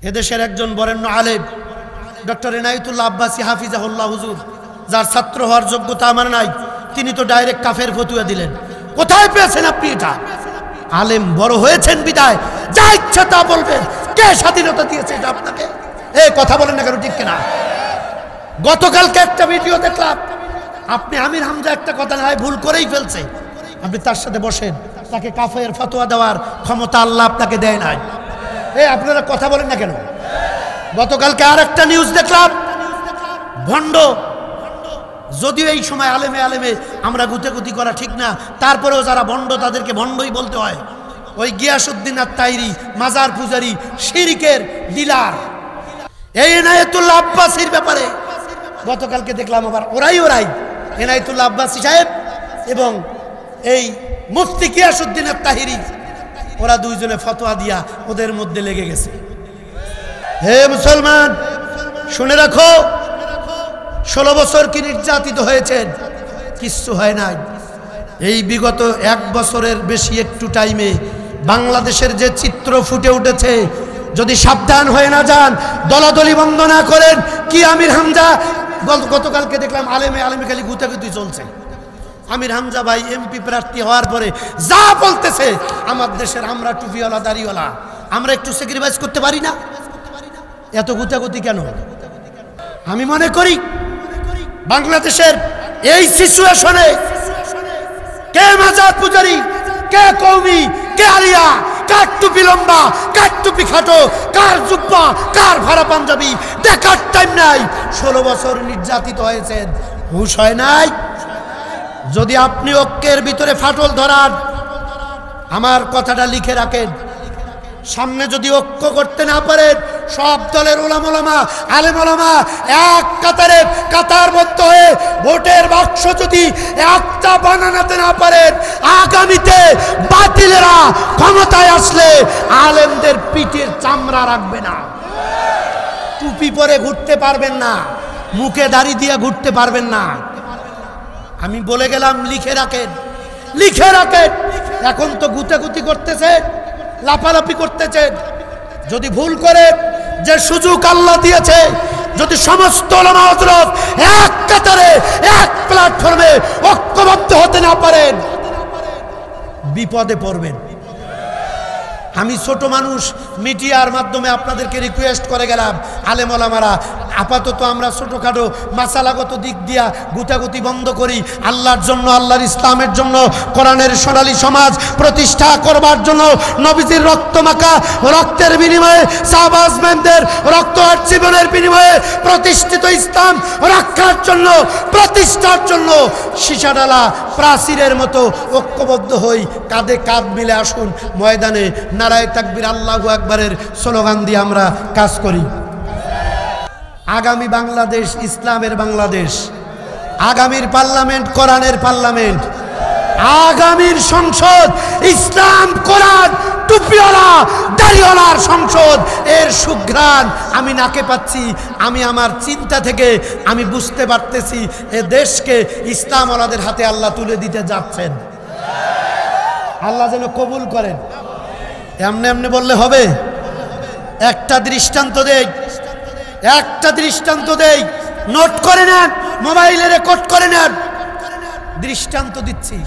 এদেশের একজন বরেণ্য আলেম ডক্টর এনায়েতুল্লাহ আব্বাসী হাফিজাহুল্লাহ হুজুর, যার ছাত্র হওয়ার যোগ্যতা আমার নাই, তিনি তো ডাইরেক্ট কাফের ফতুয়া দিলেন। কোথায় পেয়েছেন আপনি এটা? আলেম বড় হয়েছেন বিদায় যা ইচ্ছা তা বলবেন। কে স্বাধীনতা দিয়েছে এটা আপনাকে? এই কথা বলেন না কেন, ঠিক কিনা? গতকালকে একটা ভিডিও দেখলাম, আপনি আমির হামজা একটা কথা না হয় ভুল করেই ফেলছে, আপনি তার সাথে বসেন, তাকে কাফের ফতোয়া দেওয়ার ক্ষমতা আল্লাহ আপনাকে দেয় নাই। আপনারা কথা বলেন না কেন? গতকালকে আর একটা নিউজ দেখলাম, ভণ্ড, যদিও এই সময় আলেমে আলেমে আমরা গুতেগুতি করা ঠিক না, তারপরেও যারা ভণ্ড তাদেরকে ভণ্ডই বলতে হয়। ওই গিয়াসউদ্দিন আত-তাইরি মাজার পূজারি, শিরকের ডিলার, এই এনায়েতুল্লাহ আব্বাসীর ব্যাপারে গতকালকে দেখলাম আবার ওরাই এনায়েতুল্লাহ আব্বাসী সাহেব এবং এই মুফতি গিয়াসউদ্দিন আত-তাহিরি, ওরা দুইজনে ফতোয়া দিয়া ওদের মধ্যে লেগে গেছে। হে মুসলমান, শুনে রাখো, 16 বছর কি নির্যাতিত হয়েছেন? কিচ্ছু হয় নাই। এই বিগত 1 বছরের বেশি একটু টাইমে বাংলাদেশের যে চিত্র ফুটে উঠেছে, যদি সাবধান হয়ে না যান, দলাদলি বন্ধ না করেন, কি আমির হামজা, গতকালকে দেখলাম আলেমে খালি গুতাগুতি চলছে। আমির হামজা ভাই এমপি প্রার্থী হওয়ার পরে যা বলতেছে, আমার দেশের আমরা টুপিওয়ালা দাড়িওয়ালা, আমরা একটু স্যাক্রিফাইস করতে পারি না? এত গুতাগুতি কেন? আমি মনে করি বাংলাদেশের এই সিচুয়েশনে কে মাজার পূজারি, কে কওমি, কে আলিয়া, কার টুপি লম্বা, কার টুপি খাটো, কার জুব্বা, কার ভাড়া পাঞ্জাবি দেখার টাইম নাই। 16 বছর নির্যাতিত হয়েছেন, হুঁশ হয় নাই? যদি আপনি ঐক্যের ভিতরে ফাটল ধরান, আমার কথাটা লিখে রাখেন, সামনে যদি ঐক্য করতে না পারেন, সব দলের ওলামা আলেম ওলামা এক কাতারে কাতারবদ্ধ হয়ে ভোটের বাক্স যদি একটা বানাতে না পারেন, আগামীতে বাতিলেরা ক্ষমতায় আসলে আলেমদের পিঠের চামড়া রাখবে না। টুপি পরে ঘুরতে পারবেন না, মুখে দাড়ি দিয়ে ঘুরতে পারবেন না। আমি বলে গেলাম, লিখে রাখেন, লিখে রাখেন। এখন তো গুতাগুতি করতেছে, লাফালাফি করতেছে। যদি ভুল করে, যে সুযোগ আল্লাহ দিয়েছে, যদি সমস্ত ওলামা হযরত এক কাতারে এক প্ল্যাটফর্মে ঐক্যবদ্ধ হতে না পারেন, বিপদে পড়বেন। আমি ছোট মানুষ, মিডিয়ার মাধ্যমে আপনাদেরকে রিকোয়েস্ট করে গেলাম, আলেম ওলামারা আপাতত আমরা ছোটখাটো মাসালাগত দিক দিয়া গুতাগুতি বন্ধ করি, আল্লাহর জন্য, আল্লাহর ইসলামের জন্য, কোরআনের সোনালী সমাজ প্রতিষ্ঠা করবার জন্য, নবীজির রক্তমাখা রক্তের বিনিময়ে, সাহাবাজদের রক্ত আর জীবনের বিনিময়ে প্রতিষ্ঠিত ইসলাম রক্ষার জন্য, প্রতিষ্ঠার জন্য সীসাডালা প্রাচীরের মতো ঐক্যবদ্ধ হই, কাঁধে কাঁধ মিলে আসুন ময়দানে নারায়ে তাকবীর আল্লাহু আকবারের স্লোগান দিয়ে আমরা কাজ করি। আগামী বাংলাদেশ ইসলামের বাংলাদেশ, আগামীর পার্লামেন্ট কোরআনের পার্লামেন্ট, আগামীর সংসদ ইসলাম কোরআন টুপিওয়ালা দাড়িওয়ালার সংসদ। এর সুঘ্রাণ আমি নাকে পাচ্ছি। আমি আমার চিন্তা থেকে আমি বুঝতে পারতেছি এ দেশকে ইসলামওয়ালাদের হাতে আল্লাহ তুলে দিতে যাচ্ছেন। আল্লাহ যেন কবুল করেন। এমনি এমনি বললে হবে? একটা দৃষ্টান্ত দেই, একটা দৃষ্টান্ত দেই, নোট করে নেন, মোবাইলে রেকর্ড করে নেন। দৃষ্টান্ত দিচ্ছি,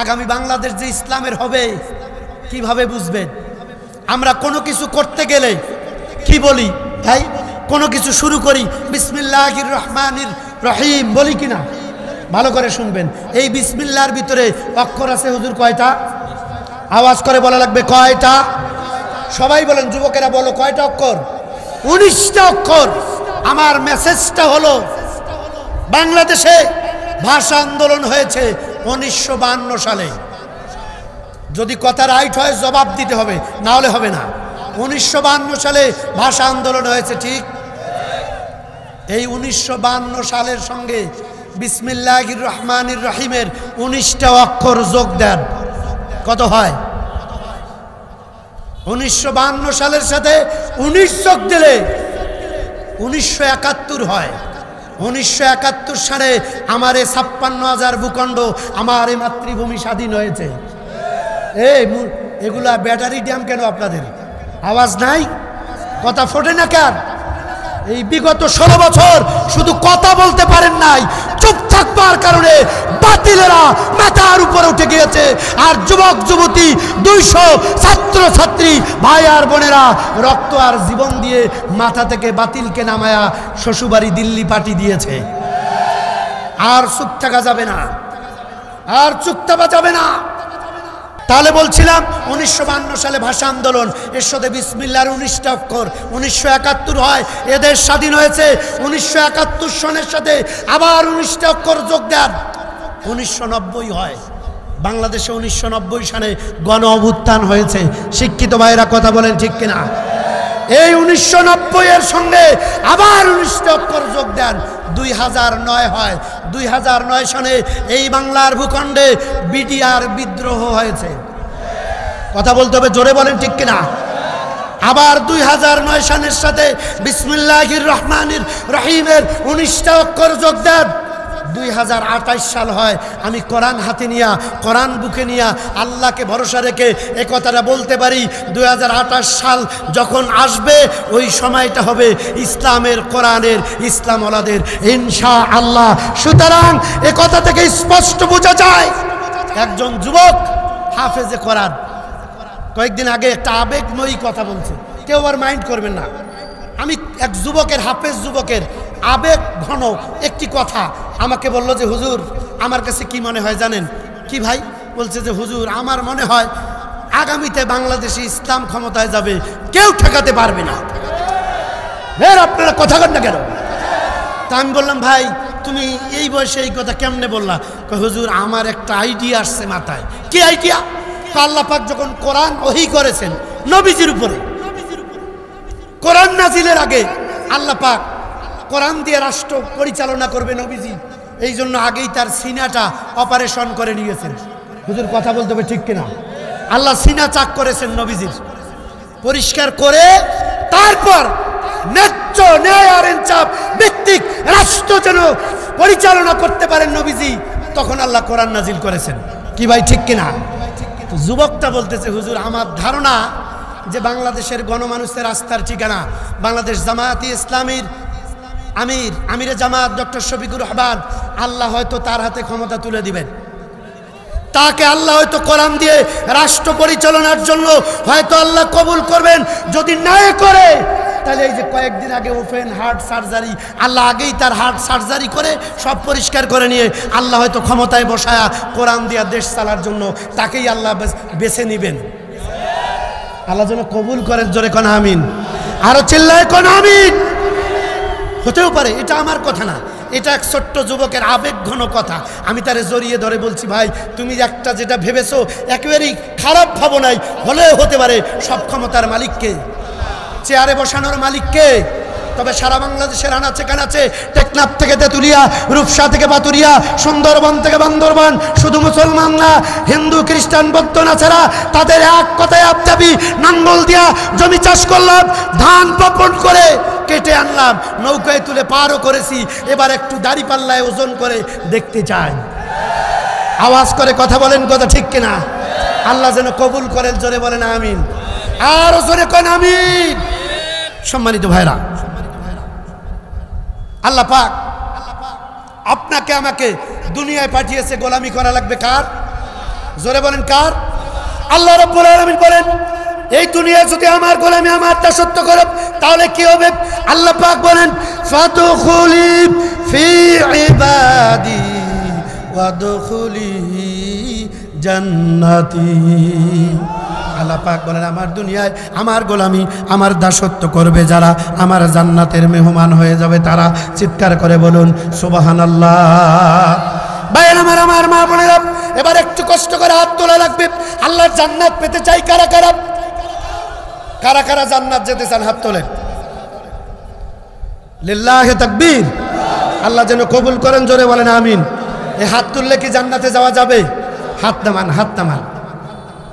আগামী বাংলাদেশ যে ইসলামের হবে কিভাবে বুঝবেন? আমরা কোনো কিছু করতে গেলে কি বলি ভাই? কোনো কিছু শুরু করি বিসমিল্লাহির রহমানির রহিম বলি কিনা? ভালো করে শুনবেন। এই বিসমিল্লাহর ভিতরে অক্ষর আছে হুজুর কয়টা? আওয়াজ করে বলা লাগবে, কয়টা? সবাই বলেন, যুবকেরা বলো, কয়টা অক্ষর? 19টা অক্ষর। আমার মেসেজটা হলো, বাংলাদেশে ভাষা আন্দোলন হয়েছে 1952 সালে। যদি কথা রাইট হয় জবাব দিতে হবে, না হলে হবে না। 1952 সালে ভাষা আন্দোলন হয়েছে, ঠিক? এই 1952 সালের সঙ্গে বিসমিল্লাহির রহমানির রহিমের 19টা অক্ষর যোগ দেন, কত হয়? 1952 সালের সাথে 19 যোগ দিলে 1971 হয়। 1971 সালে আমার 56,000 ভূখণ্ড, আমার মাতৃভূমি স্বাধীন হয়েছে। এগুলা ব্যাটারি ড্যাম কেন আপনাদের? আওয়াজ নাই? কথা ফোটে না কেন? এই বিগত 16 বছর শুধু কথা বলতে পারেন নাই, চুপ থাকবার কারণে বাতিলেরা মাথার উপরে উঠে গিয়েছে। আর যুবক যুবতী 200 ছাত্র ছাত্রী ভাই আর বোনেরা রক্ত আর জীবন দিয়ে মাথা থেকে বাতিলকে নামায়া শ্বশুরবাড়ি দিল্লি পাঠিয়ে দিয়েছে। আর চুপ থাকা যাবে না, আর চুপ থাকা যাবে না। তাহলে বলছিলাম 1952 সালে ভাষা আন্দোলন, এর সাথে বিসমিল্লাহর 19টা অক্ষর। 1971 হয়, এদের স্বাধীন হয়েছে। 1971 সনের সাথে আবার 19টা অক্ষর যোগ দেন, 1990 হয়। বাংলাদেশে 1990 সালে গণ অভ্যুত্থান হয়েছে। শিক্ষিত ভাইরা কথা বলেন ঠিক কিনা? এই 1990 এর সঙ্গে আবার 19টা অক্ষর যোগ দেন, 2009 হয়। 2009 সনে এই বাংলার ভূখণ্ডে বিডিআর বিদ্রোহ হয়েছে। কথা বলতে হবে, জোরে বলেন ঠিক কিনা? আবার 2009 সনের সাথে বিসমিল্লাহির রহমানির রহিমের 19টা অক্ষর যোগ দেন, 2028 সাল হয়। আমি কোরআন হাতে নিয়া, কোরআন বুকে নিয়া আল্লাহকে ভরসা রেখে এ কথাটা বলতে পারি, 2028 সাল যখন আসবে ওই সময়টা হবে ইসলামের, কোরআনের, ইসলামওয়ালাদের ইনশাআল্লাহ। সুতরাং এ কথা থেকে স্পষ্ট বোঝা যায় একজন যুবক হাফেজে কোরআন কয়েকদিন আগে একটা আবেগময়ী কথা বলছে, কেউ আর মাইন্ড করবেন না। আমি এক যুবকের, হাফেজ যুবকের আবেগ ঘন একটি কথা আমাকে বললো যে হুজুর আমার কাছে কি মনে হয় জানেন কি ভাই? বলছে যে হুজুর আমার মনে হয় আগামীতে বাংলাদেশে ইসলাম ক্ষমতায় যাবে, কেউ ঠেকাতে পারবে না। আপনারা কথা কন না কেন? তা আমি বললাম ভাই তুমি এই বয়সে এই কথা কেমনে বললা? হুজুর আমার একটা আইডিয়া আসছে মাথায়। কি আইডিয়া? আল্লাহ পাক যখন কোরআন ওহী করেছেন নবীজির উপরে, কোরআন নাজিলের আগে আল্লাহ পাক কোরআন দিয়ে রাষ্ট্র পরিচালনা করবে নবীজি, এই জন্য আগেই তার সিনাটা অপারেশন করে নিয়েছেন। হুজুর কথা বলতে হবে ঠিক কিনা? আল্লাহ সিনা চাক করেছেন নবীজির, পরিষ্কার করে তারপর ন্যায্য ন্যায় আর ইনসাফ ভিত্তিক রাষ্ট্র যেন পরিচালনা করতে পারেন নবীজি, তখন আল্লাহ কোরআন নাজিল করেছেন। কি ভাই ঠিক কিনা? যুবকটা বলতেছে হুজুর আমার ধারণা যে বাংলাদেশের গণমানুষের আস্থার ঠিকানা বাংলাদেশ জামায়াতে ইসলামীর আমিরে জামাত ডক্টর শফিকুর রহমান, আল্লাহ হয়তো তার হাতে ক্ষমতা তুলে দিবেন, তাকে আল্লাহ হয়তো কোরআন দিয়ে রাষ্ট্র পরিচালনার জন্য হয়তো আল্লাহ কবুল করবেন। যদি নাই করে তাহলে এই যে কয়েকদিন আগে ওপেন হার্ট সার্জারি, আল্লাহ আগেই তার হার্ট সার্জারি করে সব পরিষ্কার করে নিয়ে আল্লাহ হয়তো ক্ষমতায় বসায়া কোরআন দিয়া দেশ চালার জন্য তাকেই আল্লাহ বেছে নিবেন। আল্লাহ যেন কবুল করেন, জোরে কোন আমিন, আরো চিল্লায় কোন আমিন। হতেও পারে, এটা আমার কথা না, এটা এক ছোট্ট যুবকের আবেগ ঘন কথা। আমি তারে জড়িয়ে ধরে বলছি ভাই তুমি একটা যেটা ভেবেছো একেবারেই খারাপ ভাবনাই হলেও হতে পারে, সব ক্ষমতার মালিককে, চেয়ারে বসানোর মালিককে। তবে সারা বাংলাদেশের আনাচে কানাচে, টেকনাফ থেকে তেতুলিয়া, রূপসা থেকে পাতুরিয়া, সুন্দরবন থেকে বান্দরবান, শুধু মুসলমান না হিন্দু খ্রিস্টান বৌদ্ধ না ছাড়া তাদের এক কথায় আপজাবি নাঙ্গল দিয়া জমি চাষ করলাম, ধান বপন করে কেটে আনলাম, নৌকায় তুলে পারও করেছি। এবার একটু দাড়ি পাল্লায় ওজন করে দেখতে চাই। আওয়াজ করে কথা বলেন, কথা ঠিক কিনা? আল্লাহ যেন কবুল করেন, জোরে বলেন আমিন, আর জোরে কোন আমিন। সম্মানিত ভাইরা, আল্লাহ পাক আপনাকে আমাকে দুনিয়ায় পাঠিয়েছে, গোলামি করা লাগবে কার? জোরে বলেন কার? আল্লাহ রাব্বুল আলামিন বলেন এই দুনিয়া যদি আমার গোলামি, আমার দাসত্ব করে তাহলে কি হবে? আল্লাহ পাক বলেন ফাদখুলি ফি ইবাদি ওয়াদখুলি জান্নাতি। আল্লাহ পাক বলেন আমার দুনিয়ায় আমার গোলামি, আমার দাসত্ব করবে যারা, আমার জান্নাতের মেহমান হয়ে যাবে তারা। চিৎকার করে বলুন সুবহানাল্লাহ। ভাইয়ের আমার মা বোনেরা, এবার একটু কষ্ট করে হাত তোলা লাগবে। আল্লাহর জান্নাত পেতে চাই কারা কারা? কারা কারা জান্নাত যেতে চান হাত তোলেন। লিল্লাহি তাকবীর। আল্লাহ যেন কবুল করেন, জোরে বলেন আমিন। এই হাত তুললে কি জান্নাতে যাওয়া যাবে? হাত নামান, হাত নামান।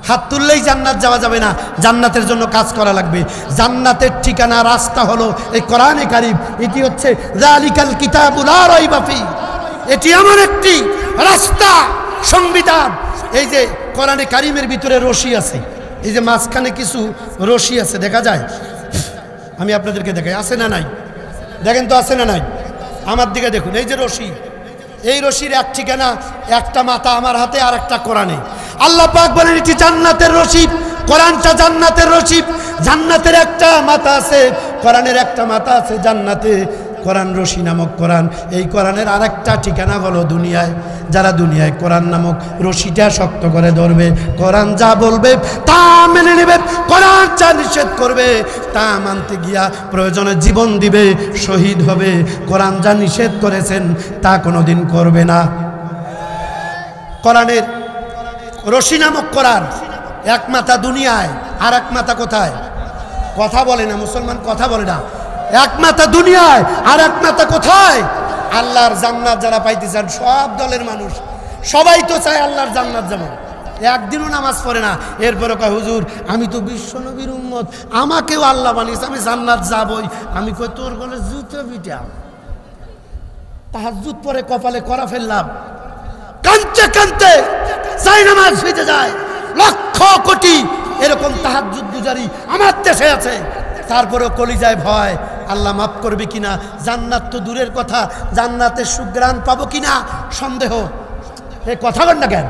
হাত তুললেই জান্নাত যাওয়া যাবে না, জান্নাতের জন্য কাজ করা লাগবে। জান্নাতের ঠিকানা রাস্তা হলো এই কোরআনে কারীম। এটি হচ্ছে যালিকাল কিতাবু লা রাইবা ফি, এটি এমন একটি রাস্তা, সংবিধান। এই যে কোরআনে কারীমের ভিতরে রশি আছে, এই যে মাঝখানে কিছু রশি আছে দেখা যায়, আমি আপনাদেরকে দেখাই, আছে না নাই? দেখেন তো আছে না নাই? আমার দিকে দেখুন, এই যে রশি, এই রশির এক ঠিকানা, একটা মাথা আমার হাতে আর একটা কোরআনে। আল্লাহ পাক বলেন এটি জান্নাতের রশি, কোরআনটা জান্নাতের রশি। জান্নাতের একটা মাথা আছে, কোরআনের একটা মাথা আছে জান্নাতে। কোরআন রশি নামক কোরআন, এই কোরআনের আরেকটা ঠিকানা হলো দুনিয়ায়। যারা দুনিয়ায় কোরআন নামক রশিটা শক্ত করে ধরবে, কোরআন যা বলবে তা মেনে নেবে, কোরআন যা নিষেধ করবে তা মানতে গিয়া প্রয়োজনে জীবন দিবে, শহীদ হবে। কোরআন যা নিষেধ করেছেন তা কোনোদিন করবে না। কোরআনের রশি নামক কোরআন, এক মাথা দুনিয়ায় আর এক মাথা কোথায়? কথা বলে না মুসলমান, কথা বলে না। এক মাথা দুনিয়ায় আর এক মাথা কোথায়? আল্লাহর জান্নাত যারা পাইতে চান, সব দলের মানুষ সবাই তো চায় আল্লাহর জান্নাত। যেমন একদিনও নামাজ পড়ে না, এরপরে কয় হুজুর আমি তো বিশ্ব নবীর উম্মত, আমাকেও আল্লাহ বানিয়েছে, আমি জান্নাত যাবই। আমি কই তোর গলে জুতো পিটা, তাহাজ্জুদ পরে কপালে করা ফেললাম, কানতে কানতে চাই নামাজ ফিরে যায়। লক্ষ কোটি এরকম তাহাজ্জুদ গুজারি আমার দেশে আছে, তারপরেও কলিজায় ভয়, আল্লাহ মাফ করবে কিনা, জান্নাত তো দূরের কথা, জান্নাতের সুঘ্রাণ পাবো কিনা সন্দেহ। এই কথা বল না কেন?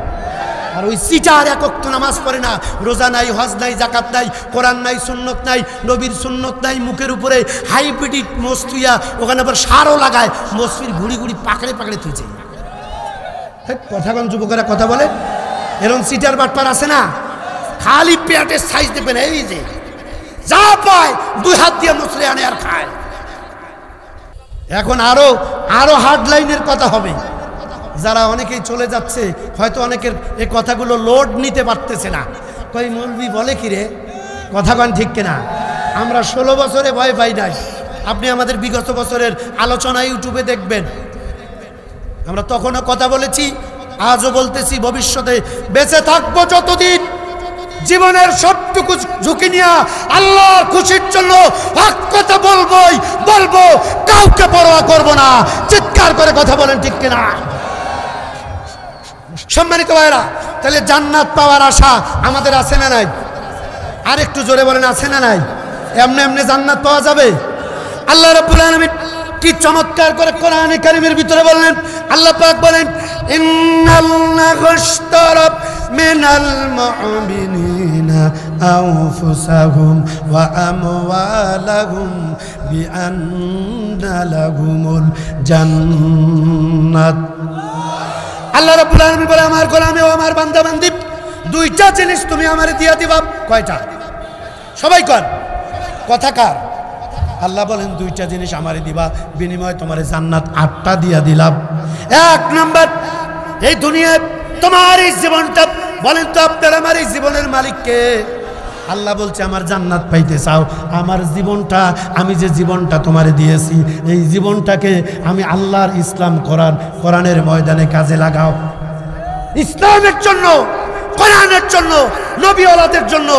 আর ওই সিটার এক ওয়াক্ত নামাজ পড়ে না, রোজা নাই, হজ নাই, জাকাত নাই, কোরআন নাই, সুন্নত নাই, নবীর সুন্নত নাই, মুখের উপরে হাইব্রিড মস্তুইয়া, ওখানে আবার সারও লাগায়, মসজিদ ঘুড়ি ঘুড়ি পাকড়ে পাকড়ে তুইছে। কথা কোন যুবকেরা কথা বলে, এরকম সিটার বাটপার আছে না, খালি পেটের সাইজ দেবেন, এই যে যা পায় দুই হাত দিয়ে মুসলে আনে আর খায়। এখন আরো আরো হার্ড লাইনের কথা হবে, যারা অনেকেই চলে যাচ্ছে, হয়তো অনেকের এই কথাগুলো লোড নিতে পারতেছে না। কই মৌলবি বলে কি রে, কথা কন ঠিক কিনা? আমরা 16 বছরে ভয় পাই নাই। আপনি আমাদের বিগত বছরের আলোচনা ইউটিউবে দেখবেন, আমরা তখনও কথা বলেছি, আজও বলতেছি, ভবিষ্যতে বেঁচে থাকবো যতদিন জীবনের সবটুকু ঝুঁকি নিয়ে আল্লাহর খুশির জন্য হক কথা বলবোই বলবো, কাউকে পরোয়া করব না। চিৎকার করে কথা বলেন ঠিক কিনা? সম্মানিত ভাইরা, তাহলে জান্নাত পাওয়ার আশা আমাদের আছে না নাই? আর একটু জোরে বলেন, আছে না নাই? এমনি এমনি জান্নাত পাওয়া যাবে? আল্লাহ রাব্বুল আলামিন কি চমৎকার করে কোরআনে কারীমের ভিতরে বললেন। আল্লাহ পাক বলেন, ইন্নাল্লাহু আশতারা মিনাল মুমিনিনা আনফুসাহুম ওয়া আমওয়ালাহুম বিআন্না লাহুমুল জান্নাত। আল্লাহ রাব্বুল আলামিন বলে, আমার গোলামে ও আমার বান্দা বান্দি, দুইটা জিনিস তুমি আমারে দিয়া দিবা। কয়টা? সবাই কর, কথা কার? আল্লাহ বলেন দুইটা জিনিস আমারে দিবা, বিনিময়ে তোমার জান্নাত 8টা দিয়া দিলাম। এক নাম্বার, এই দুনিয়ায় তোমার এই জীবনটা, বলেন তো আপনার আমার এই জীবনের মালিককে? আল্লাহ বলছে আমার জান্নাত পাইতে চাও, আমার জীবনটা, আমি যে জীবনটা তোমারে দিয়েছি, এই জীবনটাকে আমি আল্লাহর ইসলাম কোরআনের ময়দানে কাজে লাগাও। ইসলামের জন্য, কোরআনের জন্য, নবী ওলাদের জন্য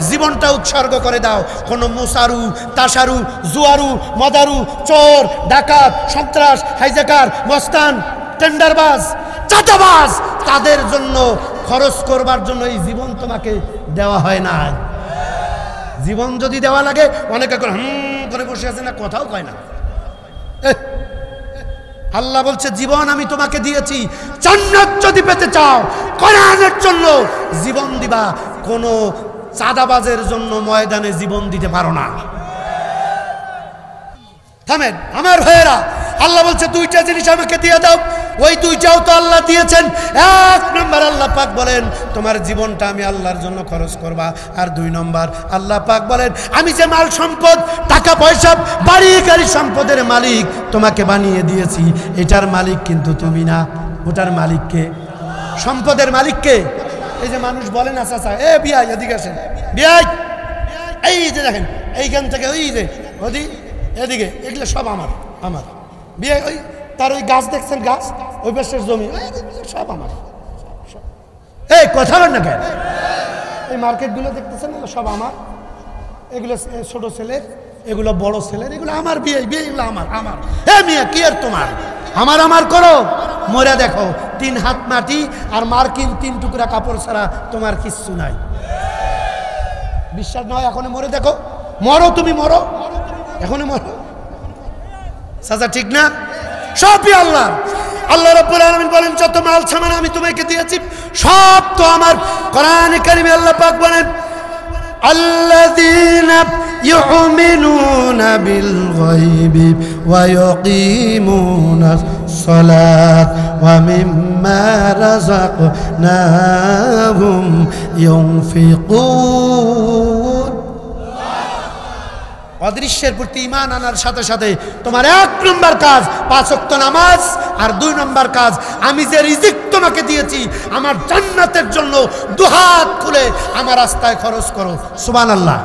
জীবনটা উৎসর্গ করে দাও। কোনো মুসারু, তাসারু, জুয়ারু, মদারু, চোর, ডাকাত, সন্ত্রাস, হাইজাকার, মস্তান, টেন্ডারবাজ, চাঁদাবাজ, তাদের জন্য খরচ করবার জন্য এই জীবন তোমাকে দেওয়া হয় না। জীবন যদি দেওয়া লাগে, অনেকে করে বসে আছে না, কথাও কয় না। আল্লাহ বলছে জীবন আমি তোমাকে দিয়েছি, জান্নাত যদি পেতে চাও কোরআনের জন্য জীবন দিবা, কোনো চাঁদাবাজের জন্য ময়দানে জীবন দিতে পারো না। থামেন আমার ভাইয়েরা, আল্লাহ বলছে দুইটা জিনিস আমাকে দিয়ে দাও। ওই দুইটাও তো আল্লাহ দিয়েছেন। এক নম্বর আল্লাহ পাক বলেন তোমার জীবনটা আমি আল্লাহর জন্য খরচ করবা। আর 2 নম্বর আল্লাহ পাক বলেন আমি যে মাল সম্পদ, টাকা পয়সা, বাড়ি গাড়ি সম্পদের মালিক তোমাকে বানিয়ে দিয়েছি, এটার মালিক কিন্তু তুমি না, ওটার মালিককে, সম্পদের মালিককে। এই যে মানুষ বলে না চাচা, এ বিয়াই এদিকে আসেন, বিয়াই এই যে দেখেন এইখান থেকে ওই যে ওদি এদিকে, এগুলো সব আমার আমার বিয়ে। ওই তার ওই গাছ দেখছেন, গাছ ওই পাশের জমি সব আমার। এই কথা বল না কেন? এই মার্কেটগুলো দেখতেছেন এগুলো সব আমার, এগুলো ছোট ছেলের, এগুলো বড় ছেলের, এগুলো আমার বিয়ে, বিয়ে এগুলো আমার আমার। হ্যাঁ মিয়া কি আর তোমার, আমার আমার করো, মরে দেখো 3 হাত মাটি আর মার্কিন 3 টুকরা কাপড় ছাড়া তোমার কিচ্ছু নাই। বিশ্বাস নয় এখন মরে দেখো, মরো তুমি মরো। এখনো চাচা ঠিক না? সবই আল্লাহ। আল্লাহ রাব্বুল আলামিন বলেন যত মাল সামান আমি তোমাকে দিয়েছি সব তো আমার। কোরআনে কারিমে আল্লাহ পাক বলেন আল্লাযীনা ইউমিনুনা বিল গায়বি ওয়া ইয়াকিমুনাস সালাত ওয়া মিম্মা রাযাকনাহুম ইউনফিকুন। অদৃশ্যের প্রতি ঈমান আনার সাথে সাথে তোমার 1 নম্বর কাজ 5 ওয়াক্ত নামাজ, আর 2 নম্বর কাজ আমি যে রিজিক তোমাকে দিয়েছি আমার জান্নাতের জন্য দুহাত খুলে আমার রাস্তায় খরচ করো। সুবহানাল্লাহ।